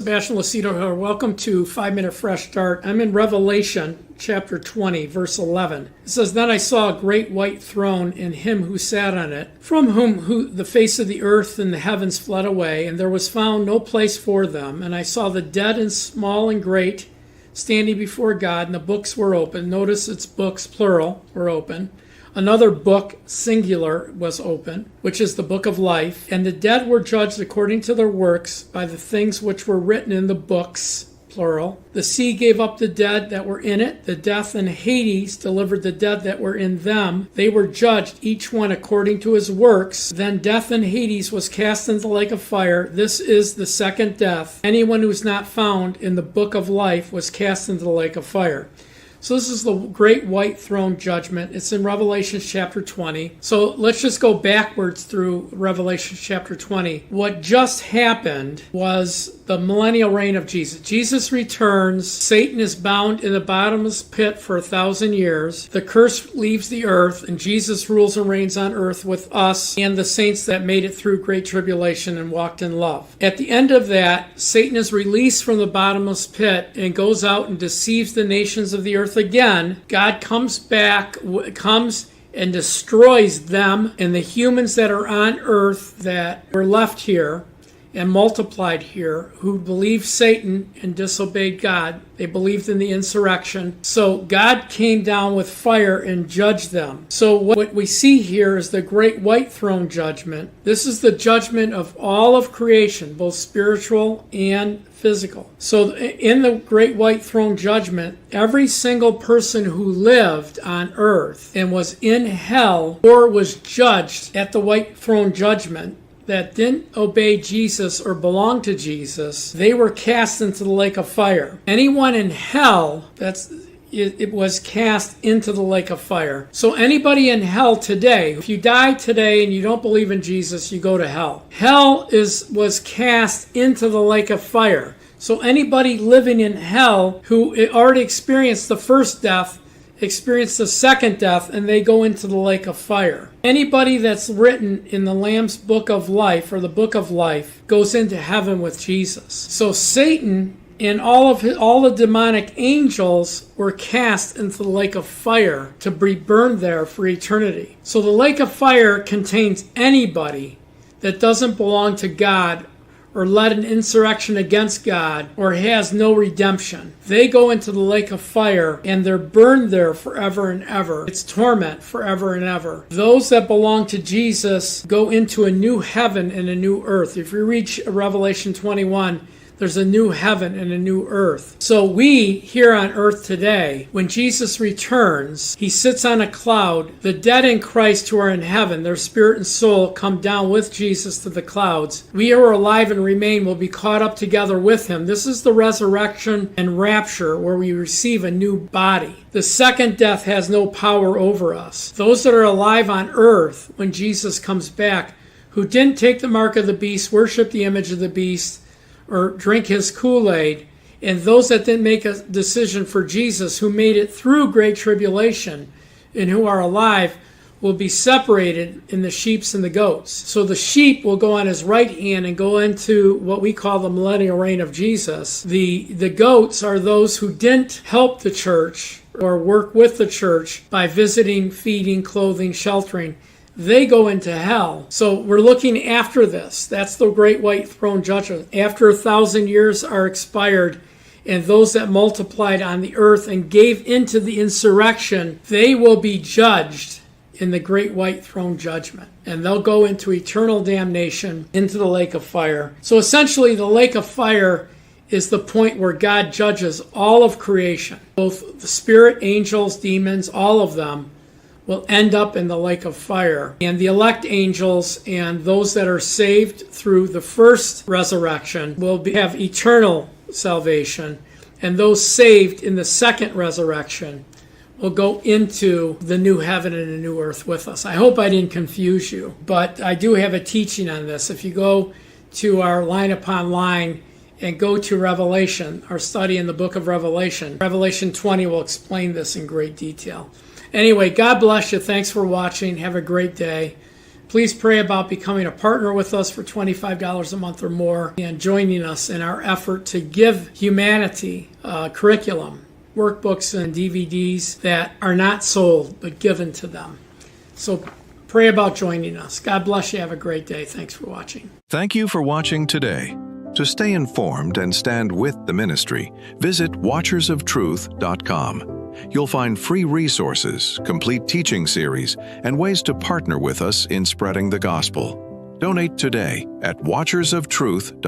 Sebastian Lucido here. Welcome to 5-Minute Fresh Start. I'm in Revelation chapter 20, verse 11. It says, "Then I saw a great white throne and him who sat on it, from whom the face of the earth and the heavens fled away, and there was found no place for them. And I saw the dead and small and great standing before God, and the books were open." Notice it's books, plural, were open. Another book, singular, was open, which is the book of life. And the dead were judged according to their works by the things which were written in the books, plural. The sea gave up the dead that were in it. The death and Hades delivered the dead that were in them. They were judged, each one according to his works. Then death and Hades was cast into the lake of fire. This is the second death. Anyone who is not found in the book of life was cast into the lake of fire. So this is the great white throne judgment. It's in Revelation chapter 20. So let's just go backwards through Revelation chapter 20. What just happened was the millennial reign of Jesus. Jesus returns. Satan is bound in the bottomless pit for 1,000 years. The curse leaves the earth, and Jesus rules and reigns on earth with us and the saints that made it through great tribulation and walked in love. At the end of that, Satan is released from the bottomless pit and goes out and deceives the nations of the earth again. God comes back, comes and destroys them and the humans that are on earth that were left here and multiplied here, who believed Satan and disobeyed God. They believed in the insurrection. So God came down with fire and judged them. So what we see here is the great white throne judgment. This is the judgment of all of creation, both spiritual and physical. So in the great white throne judgment, every single person who lived on earth and was in hell or was judged at the white throne judgment that didn't obey Jesus or belong to Jesus, they were cast into the lake of fire. Anyone in hell, it was cast into the lake of fire. So anybody in hell today, if you die today and you don't believe in Jesus, you go to hell. Hell was cast into the lake of fire. So anybody living in hell who already experienced the first death experience the second death, and they go into the lake of fire. Anybody that's written in the Lamb's book of life or the book of life goes into heaven with Jesus. So Satan and all the demonic angels were cast into the lake of fire to be burned there for eternity. So the lake of fire contains anybody that doesn't belong to God or led an insurrection against God, or has no redemption. They go into the lake of fire, and they're burned there forever and ever. It's torment forever and ever. Those that belong to Jesus go into a new heaven and a new earth. If you read Revelation 21, there's a new heaven and a new earth. So we, here on earth today, when Jesus returns, he sits on a cloud. The dead in Christ who are in heaven, their spirit and soul, come down with Jesus to the clouds. We who are alive and remain will be caught up together with him. This is the resurrection and rapture, where we receive a new body. The second death has no power over us. Those that are alive on earth when Jesus comes back, who didn't take the mark of the beast, worship the image of the beast, or drink his Kool-Aid, and those that didn't make a decision for Jesus, who made it through great tribulation and who are alive, will be separated in the sheep and the goats. So the sheep will go on his right hand and go into what we call the millennial reign of Jesus. The goats are those who didn't help the church or work with the church by visiting, feeding, clothing, sheltering. They go into hell. So we're looking after this. That's the great white throne judgment. After 1,000 years are expired, and those that multiplied on the earth and gave into the insurrection, they will be judged in the great white throne judgment. And they'll go into eternal damnation, into the lake of fire. So essentially, the lake of fire is the point where God judges all of creation. Both the spirit, angels, demons, all of them will end up in the lake of fire. And the elect angels and those that are saved through the first resurrection will have eternal salvation. And those saved in the second resurrection will go into the new heaven and the new earth with us. I hope I didn't confuse you, but I do have a teaching on this. If you go to our Line Upon Line and go to Revelation, our study in the book of Revelation, Revelation 20 will explain this in great detail. Anyway, God bless you. Thanks for watching. Have a great day. Please pray about becoming a partner with us for $25 a month or more and joining us in our effort to give humanity curriculum, workbooks, and DVDs that are not sold but given to them. So pray about joining us. God bless you. Have a great day. Thanks for watching. Thank you for watching today. To stay informed and stand with the ministry, visit watchersoftruth.com. You'll find free resources, complete teaching series, and ways to partner with us in spreading the gospel. Donate today at watchersoftruth.com.